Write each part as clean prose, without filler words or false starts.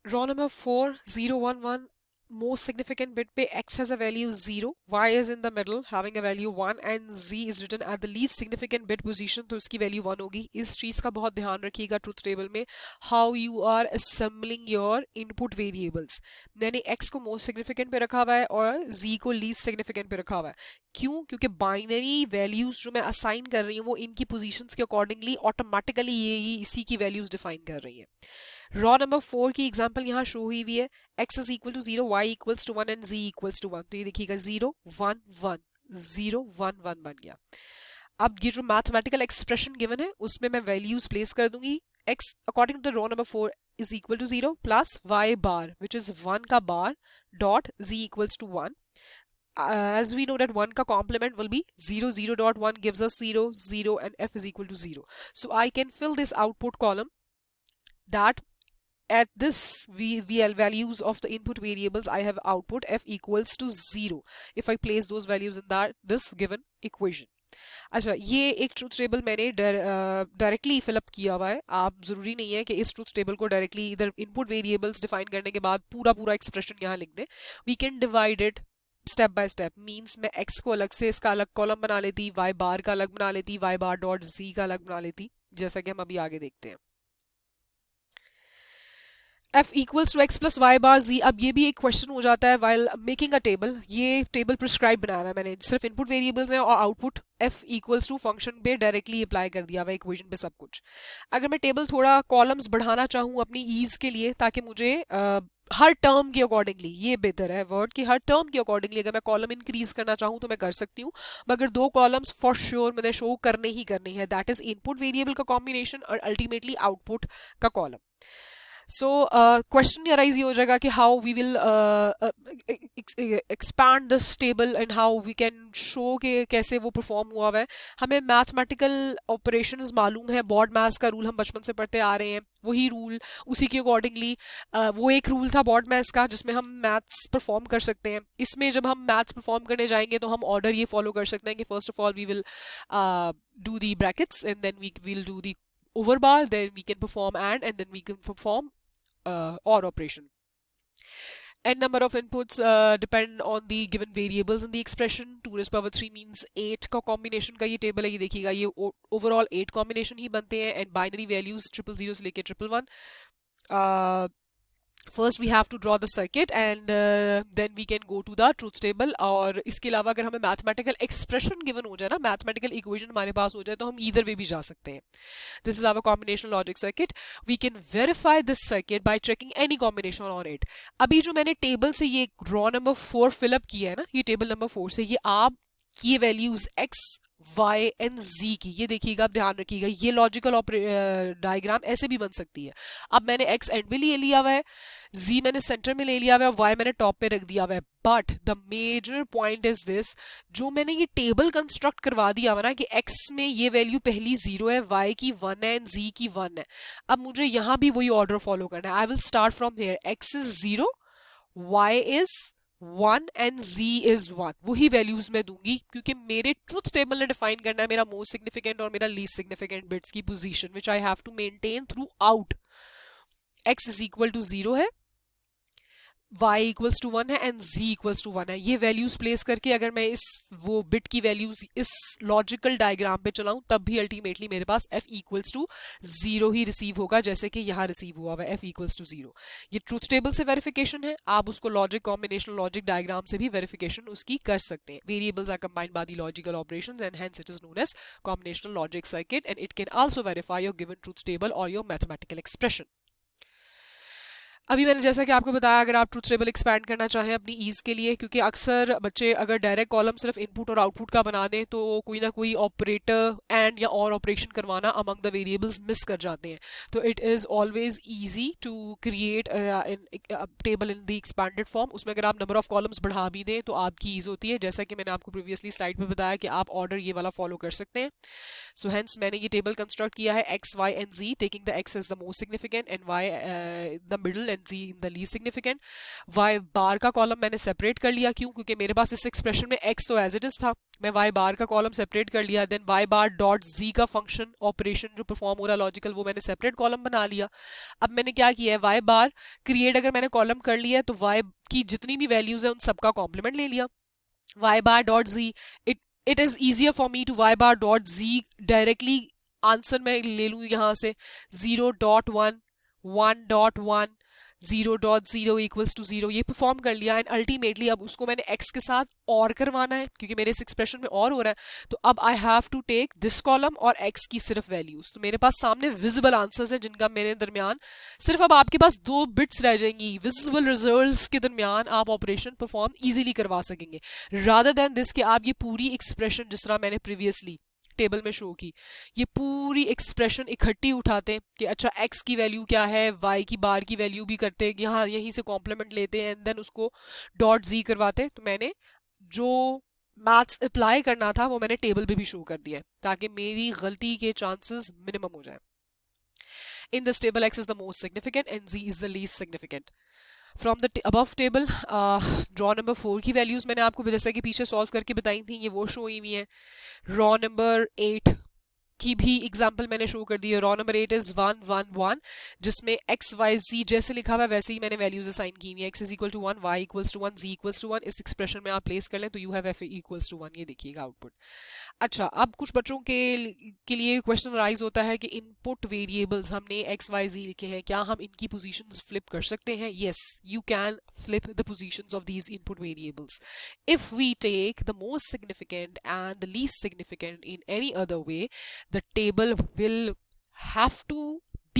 Raw number 4, 0, 1, 1. Most significant bit पे x has a value 0, y is in the middle having a value 1 and z is written at the least significant bit position, तो इसकी value 1 होगी. इस चीज़ का बहुत ध्यान रखिएगा truth table में, how you are assembling your input variables. मैंने x को most significant पे रखा हुआ है और z को least significant पे रखा हुआ है. क्यों? क्योंकि बाइनरी वैल्यूज जो मैं असाइन कर रही हूँ वो इनकी पोजीशंस के अकॉर्डिंगली ऑटोमेटिकली ये इसी की वैल्यूज डिफाइन कर रही है. रॉ नंबर 4 की एग्जांपल यहाँ शो हुई हुई है. x is equal to 0, y equals to 1 and z equals to 1. तो ये देखिएगा 0 1 1 0 1 1 बन गया. अब ये जो मैथमेटिकल एक्सप्रेशन गिवन है उसमें मैं वैल्यूज प्लेस कर दूंगी. x according to the row number 4 is equal to 0 plus y bar which is 1 का bar dot z equals to 1. As we know that 1 का complement will be 0 0 dot 1 gives us 0 0 and f is equal to 0. So I can fill this output column that at this VL values of the input variables I have output f equals to 0 if I place those values in that this given equation. अच्छा, ये एक truth table मैंने directly fill up किया हुआ है. आप जरूरी नहीं है कि इस ट्रूथ टेबल को डायरेक्टली इधर इनपुट वेरिएबल्स डिफाइन करने के बाद पूरा पूरा एक्सप्रेशन यहाँ लिख दें. We can divide it step by step. Means मैं x को अलग से इसका अलग कॉलम बना लेती, y बार का अलग बना लेती, y बार डॉट z का अलग बना लेती, जैसा कि हम अभी आगे देखते हैं. f equals to X plus Y bar z. अब ये भी एक क्वेश्चन हो जाता है वाइल मेकिंग अ टेबल. ये टेबल प्रिस्क्राइब बनाया हुआ है मैंने, सिर्फ इनपुट वेरिएबल्स हैं और output f equals to function पे डायरेक्टली अप्लाई कर दिया हुआ है इक्वेशन पे सब कुछ. अगर मैं टेबल थोड़ा कॉलम्स बढ़ाना चाहूँ अपनी ईज के लिए ताकि मुझे हर टर्म के अकॉर्डिंगली, ये बेहतर है वर्ड कि हर टर्म के अकॉर्डिंगली अगर मैं कॉलम इंक्रीज करना चाहूँ तो मैं कर सकती हूँ, मगर दो कॉलम्स फॉर श्योर मैंने शो करने ही करनी है. दैट इज इनपुट वेरिएबल का कॉम्बिनेशन और अल्टीमेटली आउटपुट का कॉलम. सो क्वेश्चन अराइज ये हो जाएगा कि how we will expand this table and how we can show कि कैसे वो परफॉर्म हुआ है. हमें मैथमेटिकल ऑपरेशंस मालूम है, बॉड मैथ्स का रूल हम बचपन से पढ़ते आ रहे हैं, वही रूल उसी के अकॉर्डिंगली वो एक रूल था बॉड मैथ्स का जिसमें हम मैथ्स परफॉर्म कर सकते हैं. इसमें जब हम मैथ्स परफॉर्म करने जाएंगे तो हम ऑर्डर ये फॉलो कर सकते हैं कि first of all we will do the brackets and then we will do the over bar, then we can perform and then we can perform or operation. N number of inputs depend on the given variables in the expression. 2 raised power 3 means 8 का combination का ये table है. ये देखिएगा ये overall 8 combination ही बनते हैं and binary values 000 से लेके 111. First we have to draw the circuit and then we can go to the truth table. और इसके अलावा अगर हमें mathematical expression given हो जाए ना, mathematical equation हमारे पास हो जाए तो हम either way भी जा सकते हैं. This is our combinational logic circuit. We can verify this circuit by checking any combination on it. अभी जो मैंने टेबल से ये raw number 4 fill up किया है ना, ये टेबल नंबर 4 से ये आप ये values x y and z की, ये देखिएगा, आप ध्यान रखिएगा, ये लॉजिकल डायग्राम ऐसे भी बन सकती है. अब मैंने x एंड में ले लिया हुआ है, z मैंने सेंटर में ले लिया हुआ है, y मैंने टॉप पे रख दिया हुआ है. But the major point is this, जो मैंने ये टेबल कंस्ट्रक्ट करवा दिया हुआ ना कि x में ये वैल्यू पहली 0 है, y की 1 है एंड z की 1 है. अब मुझे यहाँ भी वही ऑर्डर फॉलो करना है. I will start from here. x is 0, y is 1 and z is 1. वही वैल्यूज मैं दूंगी क्योंकि मेरे ट्रूथ टेबल ने डिफाइन करना है मेरा मोस्ट सिग्निफिकेंट और मेरा लीस्ट सिग्निफिकेंट बिट्स की position which I have to maintain throughout. x is equal to 0 है, y इक्वल्स टू 1 है एंड z इक्वल्स टू 1 है. ये वैल्यूज प्लेस करके अगर मैं इस वो बिट की वैल्यूज इस लॉजिकल डायग्राम पे चलाऊं तब भी अल्टीमेटली मेरे पास f इक्वल्स टू 0 ही रिसीव होगा, जैसे कि यहाँ रिसीव हुआ है f इक्वल्स टू 0. ये ट्रूथ टेबल से वेरिफिकेशन है. आप उसको लॉजिक कॉम्बिनेशनल लॉजिक डायग्राम से भी वेरिफिकेशन उसकी कर सकते हैं. Variables are combined by the logical operations and hence it is known as combinational logic circuit and it can also verify your given truth table और योर मैथमेटिकल एक्सप्रेशन. अभी मैंने जैसा कि आपको बताया, अगर आप ट्रूथ टेबल एक्सपैंड करना चाहें अपनी ईज के लिए, क्योंकि अक्सर बच्चे अगर डायरेक्ट कॉलम सिर्फ इनपुट और आउटपुट का बना दें तो कोई ना कोई ऑपरेटर एंड या और ऑपरेशन करवाना अमंग द वेरिएबल्स मिस कर जाते हैं. तो it is always easy to create table in the expanded form. उसमें अगर आप नंबर ऑफ कॉलम्स बढ़ा भी दें तो आपकी ईज होती है, जैसा कि मैंने आपको प्रीवियसली स्लाइड में बताया कि आप ऑर्डर ये वाला फॉलो कर सकते हैं. सो हेंस मैंने ये टेबल कंस्ट्रक्ट किया है x y and z, taking the x as the most significant and y the middle and z in the least significant. Y बार का कॉलम मैंने सेपरेट कर लिया, क्यों? क्योंकि मेरे पास इस एक्सप्रेशन में एक्स तो एज इट इज था, मैं वाई बार का कॉलम सेपरेट कर लिया। Then Y bar dot G का फंक्शन ऑपरेशन जो परफॉर्म हो रहा लॉजिकल, वो मैंने सेपरेट कॉलम बना लिया। अब मैंने क्या किया है, वाई बार क्रिएट अगर मैंने कॉलम कर लिया है तो वाई की जितनी भी वैल्यूज है उन सबका कॉम्प्लीमेंट ले लिया। y bar dot z, it is easier for me to y bar dot z directly answer मैं ले लूँ यहाँ से 0.1 1.1 0.0 इक्वल्स टू 0, ये परफॉर्म कर लिया। एंड अल्टीमेटली अब उसको मैंने x के साथ और करवाना है क्योंकि मेरे इस एक्सप्रेशन में और हो रहा है, तो अब I have to take this column और x की सिर्फ वैल्यूज। तो मेरे पास सामने विजिबल आंसर्स हैं जिनका मेरे दरमियान सिर्फ अब आपके पास 2 बिट्स रह जाएंगी। विजिबल रिजल्ट्स के दरमियान आप ऑपरेशन परफॉर्म इजीली करवा सकेंगे, रादर देन दिस कि आप ये पूरी एक्सप्रेशन जिस तरह मैंने प्रीवियसली टेबल में शो की, ये पूरी एक्सप्रेशन इकट्ठी उठाते हैं कि अच्छा x की वैल्यू क्या है, y की बार की वैल्यू भी करते हैं, यहाँ यहीं से कॉम्प्लीमेंट लेते हैं एंड देन उसको डॉट z करवाते हैं। तो मैंने जो मैथ्स अप्लाई करना था वो मैंने टेबल पे भी शो कर दिया है ताकि मेरी गलती के चांसेस मिनिमम हो जाए। In this table x is the most significant and z is the least significant. From the above table raw number 4 की वैल्यूज मैंने आपको जैसे कि पीछे सॉल्व करके बताई थी, ये वो शो हुई हुई है। रॉ नंबर 8 की भी एग्जाम्पल मैंने शो कर दी है। रॉ नंबर 8 इज 1 1 1, जिसमें एक्स वाई जी जैसे लिखा हुआ है वैसे ही मैंने वैल्यूज असाइन की हुई है। X is equal to 1, y equals to 1, z equals to 1। इस एक्सप्रेशन में आप प्लेस कर लें तो you have f equals to 1, ये देखिएगा आउटपुट। अच्छा, अब कुछ बच्चों के लिए क्वेश्चन राइज होता है कि इनपुट वेरिएबल्स हमने एक्स वाई जी लिखे हैं, क्या हम इनकी पोजीशंस फ्लिप कर सकते हैं? Yes, you can flip the positions of these input variables. If we take the most significant and the least significant in any other way, the table will have to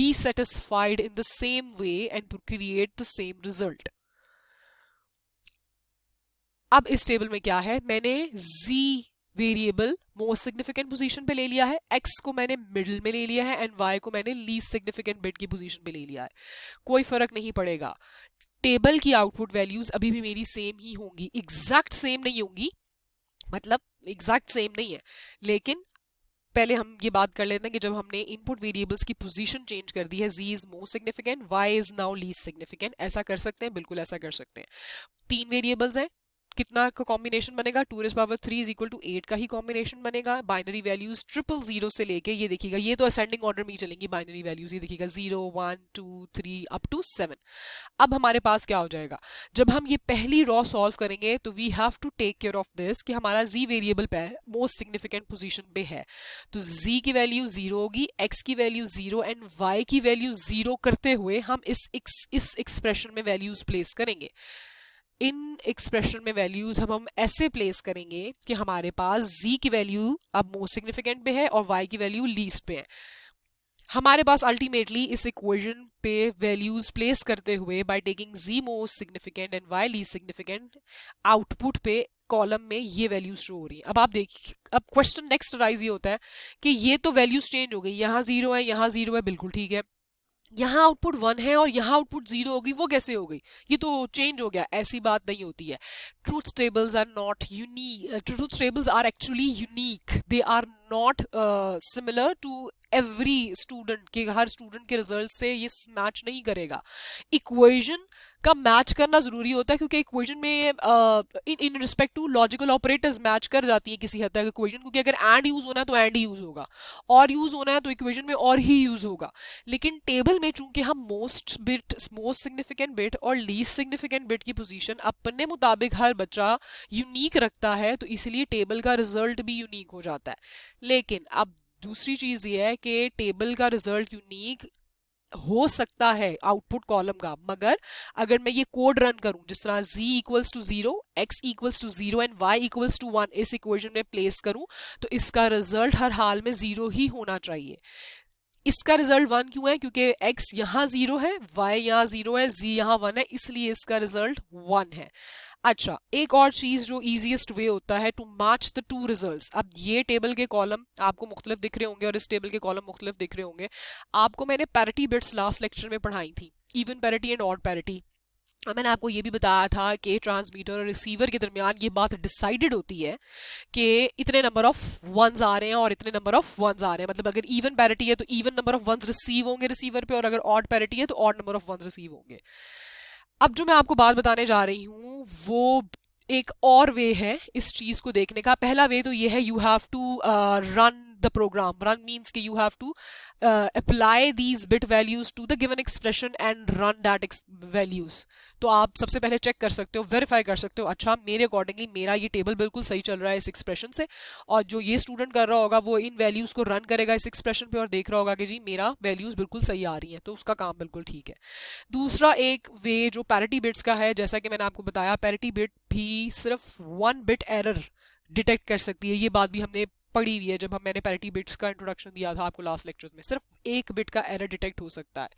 be satisfied in the same way and to create the same result. अब इस table में क्या है, मैंने z variable most significant position पे ले लिया है, x को मैंने मिडिल में ले लिया है एंड y को मैंने लीस्ट सिग्निफिकेंट बिट की पोजीशन पे ले लिया है। कोई फर्क नहीं पड़ेगा, टेबल की आउटपुट वैल्यूज अभी भी मेरी सेम ही होंगी, एग्जैक्ट सेम नहीं होंगी, मतलब एग्जैक्ट सेम नहीं है, लेकिन पहले हम ये बात कर लेते हैं कि जब हमने इनपुट वेरिएबल्स की पोजीशन चेंज कर दी है, z is most significant, y is now least significant, ऐसा कर सकते हैं, बिल्कुल ऐसा कर सकते हैं। 3 वेरिएबल्स हैं, कितना का कॉम्बिनेशन बनेगा, 2 raised power 3 is equal to 8 का ही कॉम्बिनेशन बनेगा। बाइनरी वैल्यूज 000 से लेके ये देखिएगा, ये तो असेंडिंग ऑर्डर में ही चलेंगी बाइनरी वैल्यूज, ये देखिएगा 0 1 2 3 अप टू 7। अब हमारे पास क्या हो जाएगा, जब हम ये पहली रॉ सॉल्व करेंगे तो we have to take care of this कि हमारा z वेरिएबल पे मोस्ट सिग्निफिकेंट पोजीशन पे है, तो z की वैल्यू 0 होगी, x की वैल्यू 0 एंड y की वैल्यू 0 करते हुए हम इस एक्सप्रेशन में वैल्यूज प्लेस करेंगे। इन एक्सप्रेशन में वैल्यूज हम ऐसे प्लेस करेंगे कि हमारे पास z की वैल्यू अब मोस्ट सिग्निफिकेंट पे है और y की वैल्यू लीस्ट पे है। हमारे पास अल्टीमेटली इस इक्वेशन पे वैल्यूज प्लेस करते हुए by taking z most significant and y least significant, output पे कॉलम में ये वैल्यूज शो हो रही है। अब आप देखिए, अब क्वेश्चन नेक्स्ट राइज ये होता है कि ये तो वैल्यूज चेंज हो गई, यहाँ 0 है यहाँ 0 है, बिल्कुल ठीक है, यहाँ आउटपुट 1 है और यहाँ आउटपुट 0 होगी, वो कैसे हो गई, ये तो चेंज हो गया। ऐसी बात नहीं होती है। Truth tables are not unique, truth tables are actually unique, they are not similar to every student, के हर स्टूडेंट के रिजल्ट से ये मैच नहीं करेगा। इक्वेशन का मैच करना जरूरी होता है क्योंकि इक्वेशन में in respect to logical operators match कर जाती है किसी हद तक इक्वेशन, क्योंकि अगर एंड यूज होना है तो एंड ही यूज होगा, और यूज होना है तो इक्वेशन में और ही यूज होगा। लेकिन टेबल में चूंकि हम मोस्ट सिग्निफिकेंट बिट और लीस्ट सिग्निफिकेंट बिट की पोजीशन अपने मुताबिक हर बच्चा यूनिक रखता है, तो इसलिए टेबल का रिजल्ट भी यूनिक हो जाता है। लेकिन अब दूसरी चीज ये है कि टेबल का रिजल्ट यूनिक हो सकता है आउटपुट कॉलम का, मगर अगर मैं ये कोड रन करूं जिस तरह z equals to 0, x equals to 0 and y equals to 1 इस इक्वेशन में प्लेस करूं, तो इसका रिजल्ट हर हाल में 0 ही होना चाहिए। इसका रिजल्ट 1 क्यों है, क्योंकि x यहाँ 0 है, y यहाँ 0 है, z यहाँ 1 है, इसलिए इसका रिजल्ट 1 है। अच्छा, एक और चीज जो इजीएस्ट वे होता है to match the two results, अब ये टेबल के कॉलम आपको मुख्तलिफ दिख रहे होंगे और इस टेबल के कॉलम मुख्तलिफ दिख रहे होंगे। आपको मैंने पैरिटी बिट्स लास्ट लेक्चर में पढ़ाई थी, even parity and odd parity, और मैंने आपको ये भी बताया था कि ट्रांसमीटर और रिसीवर के दरमियान ये बात डिसाइडेड होती है कि इतने नंबर ऑफ वंस आ रहे हैं और इतने नंबर ऑफ वंस आ रहे हैं, मतलब अगर इवन पैरिटी है तो even number of ones receive होंगे रिसीवर पे, और अगर ऑड पैरिटी है तो odd number of ones receive होंगे। अब जो मैं आपको बात बताने जा रही हूँ वो एक और वे है इस चीज को देखने का। पहला वे तो ये है, you have to run the program. Run means कि you have to apply these bit values to the given expression and run that values. तो आप सबसे पहले चेक कर सकते हो, वेरीफाई कर सकते हो, अच्छा मेरे अकॉर्डिंगली मेरा ये टेबल बिल्कुल सही चल रहा है इस एक्सप्रेशन से, और जो ये स्टूडेंट कर रहा होगा वो इन वैल्यूज को रन करेगा इस एक्सप्रेशन पे और देख रहा होगा कि जी मेरा वैल्यूज बिल्कुल सही आ रही हैं, तो उसका काम बिल्कुल ठीक है। दूसरा एक वे जो पैरिटी बिट्स का है, जैसा कि मैंने आपको बताया पैरिटी बिट भी सिर्फ 1 बिट एरर डिटेक्ट कर सकती है। ये बात भी हमने पढ़ी हुई है जब मैंने पैरिटी बिट्स का इंट्रोडक्शन दिया था आपको लास्ट लेक्चर्स में। सिर्फ 1 बिट का एरर डिटेक्ट हो सकता है,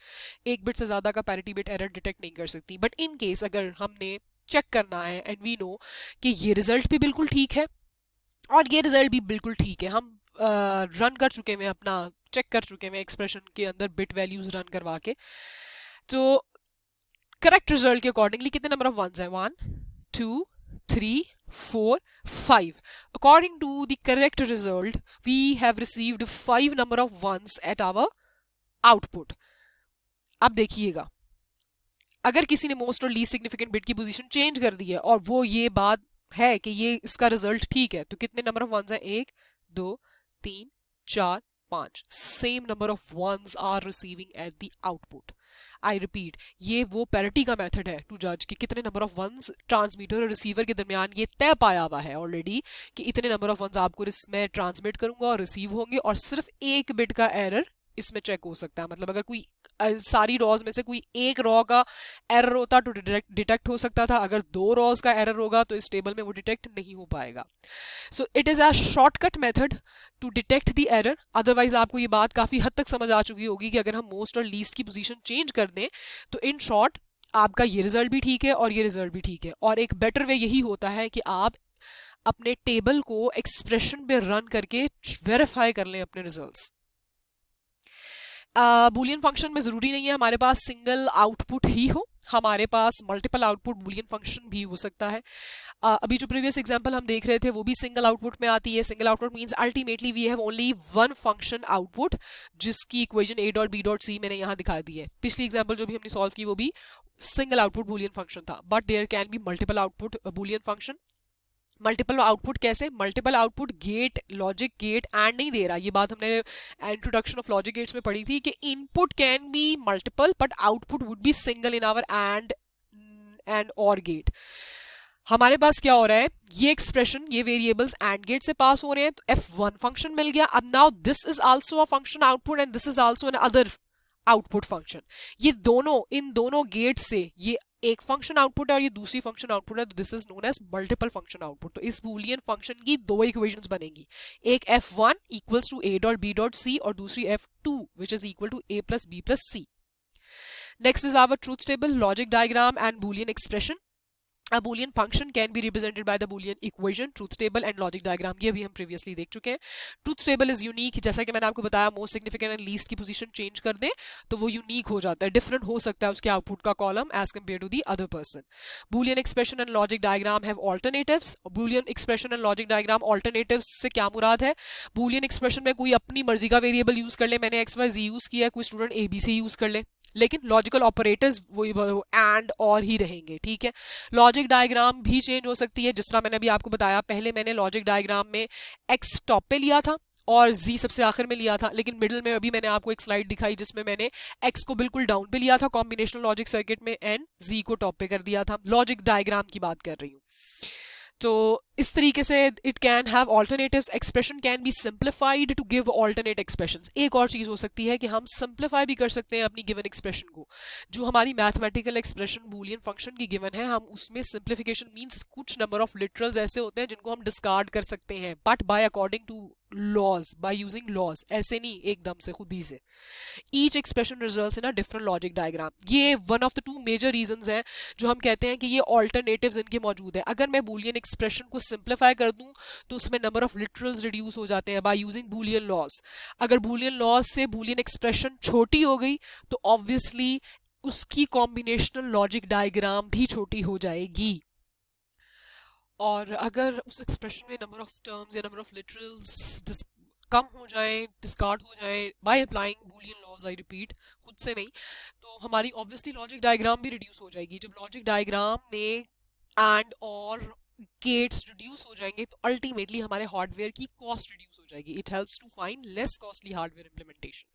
1 बिट से ज्यादा का पैरिटी बिट एरर डिटेक्ट नहीं कर सकती। बट इन केस अगर हमने चेक करना है एंड वी नो कि ये रिजल्ट भी बिल्कुल ठीक है और ये रिजल्ट भी बिल्कुल ठीक है, हम रन कर चुके हैं, अपना चेक कर चुके हैं एक्सप्रेशन के अंदर बिट वैल्यूज रन करवा के, तो करेक्ट रिजल्ट के अकॉर्डिंगली कितने नंबर ऑफ वंस है, 1 2 3 4 5। According to the correct result, we have received 5 number of ones at our output. अब देखिएगा, अगर किसी ने मोस्ट और लीस्ट सिग्निफिकेंट बिट की पोजीशन चेंज कर दी है और वो ये बात है कि ये इसका रिजल्ट ठीक है, तो कितने नंबर ऑफ वंस है, 1 2 3 4 5। Same number of ones are receiving at the output. I repeat, ये वो पैरिटी का मेथड है टू जज कि कितने नंबर ऑफ वंस ट्रांसमीटर और रिसीवर के दरमियान ये तय पाया हुआ है ऑलरेडी कि इतने नंबर ऑफ वंस आपको मैं ट्रांसमिट करूंगा और रिसीव होंगे, और सिर्फ 1 बिट का एरर इसमें चेक हो सकता है। मतलब अगर कोई सारी रॉज में से कोई एक रॉ का एरर होता तो डिटेक्ट हो सकता था, अगर 2 रॉज का एरर होगा तो इस टेबल में वो डिटेक्ट नहीं हो पाएगा। So it is a shortcut method to detect the error. Otherwise आपको ये बात काफी हद तक समझ आ चुकी होगी कि अगर हम मोस्ट और लीस्ट की पोजीशन चेंज कर दें तो इन शॉर्ट आपका ये रिजल्ट भी ठीक है और ये रिजल्ट भी ठीक है। और एक बेटर वे यही होता है कि आप अपने टेबल को एक्सप्रेशन पे रन करके वेरीफाई कर लें अपने रिजल्ट्स। बूलियन फंक्शन में ज़रूरी नहीं है हमारे पास सिंगल आउटपुट ही हो, हमारे पास मल्टीपल आउटपुट बूलियन फंक्शन भी हो सकता है। अभी जो प्रीवियस एग्जांपल हम देख रहे थे वो भी सिंगल आउटपुट में आती है। Single output means ultimately we have only one function output, जिसकी equation a dot b dot c मैंने यहाँ दिखा दी है। पिछली एग्जांपल जो भी हमने सॉल्व की वो भी सिंगल आउटपुट बूलियन फंक्शन था, but there can be multiple output Boolean function. Multiple output कैसे, multiple output gate logic gate and नहीं दे रहा, ये बात हमने इंट्रोडक्शन ऑफ लॉजिक गेट्स में पढ़ी थी कि input can be multiple but output would be single in our and और गेट। हमारे पास क्या हो रहा है, ये एक्सप्रेशन ये वेरिएबल्स एंड गेट से पास हो रहे हैं, तो f1 फंक्शन मिल गया। अब now this is also a function output and this is also an other output function. ये दोनों इन दोनों गेट से ये एक फंक्शन आउटपुट है और ये दूसरी फंक्शन आउटपुट है, तो this is known as multiple function output. तो इस बूलियन फंक्शन की 2 इक्वेशंस बनेंगी, एक f1 equals to a dot b dot c और दूसरी f2 which is equal to a plus b plus c। Next is our truth table, logic diagram and Boolean expression. A boolean function can be represented by the boolean equation, truth table and logic diagram। ये भी हम previously देख चुके हैं। truth table is unique, जैसा कि मैंने आपको बताया most significant and least की position change कर दें तो वो unique हो जाता है, different हो सकता है उसके output का column as compared to the other person। boolean expression and logic diagram have alternatives। boolean expression and logic diagram alternatives से क्या मुराद है, boolean expression में कोई अपनी मर्जी का वेरिएबल यूज कर ले, मैंने xyz यूज किया, कोई स्टूडेंट abc यूज कर ले, लेकिन लॉजिकल ऑपरेटर्स वो एंड और ही रहेंगे, ठीक है। लॉजिक डायग्राम भी चेंज हो सकती है, जिस तरह मैंने अभी आपको बताया, पहले मैंने लॉजिक डायग्राम में एक्स टॉप पे लिया था और z सबसे आखिर में लिया था, लेकिन मिडिल में अभी मैंने आपको एक स्लाइड दिखाई जिसमें मैंने x को बिल्कुल डाउन पे लिया था कॉम्बिनेशनल लॉजिक सर्किट में एंड z को टॉप पे कर दिया था। लॉजिक डायग्राम की बात कर रही हूँ। तो इस तरीके से it can have alternatives, expression can be simplified to give alternate expressions. एक और चीज हो सकती है कि हम सिंप्लीफाई भी कर सकते हैं अपनी गिवन एक्सप्रेशन को। जो हमारी मैथमेटिकल एक्सप्रेशन बूलियन फंक्शन की गिवन है, हम उसमें सिंप्लीफिकेशन मींस कुछ नंबर ऑफ लिटरल्स ऐसे होते हैं जिनको हम डिस्कार्ड कर सकते हैं, but by according to laws, by using laws, ऐसे नहीं एकदम से खुद ही से। Each expression results in a different logic diagram. ये one of the 2 major reasons हैं जो हम कहते हैं कि ये ऑल्टरनेटिव्स इनके मौजूद है। अगर मैं बूलियन एक्सप्रेशन को सिंप्लीफाई कर दूं तो उसमें नंबर ऑफ लिटरल्स रिड्यूस हो जाते हैं बाय यूजिंग बूलियन लॉज। अगर बूलियन लॉज से बूलियन एक्सप्रेशन छोटी हो गई तो ऑब्वियसली उसकी कॉम्बिनेशनल लॉजिक डायग्राम भी छोटी हो जाएगी। और अगर उस एक्सप्रेशन में नंबर ऑफ टर्म्स या नंबर ऑफ लिटरल्स कम हो जाए, डिस्कार्ड हो जाए by applying Boolean laws, I repeat, खुद से नहीं, तो हमारी ऑब्वियसली लॉजिक डायग्राम भी रिड्यूस हो जाएगी। जब लॉजिक डायग्राम में एंड और गेट्स रिड्यूस हो जाएंगे तो अल्टीमेटली हमारे हार्डवेयर की कॉस्ट रिड्यूस हो जाएगी। It helps to find less costly hardware implementation.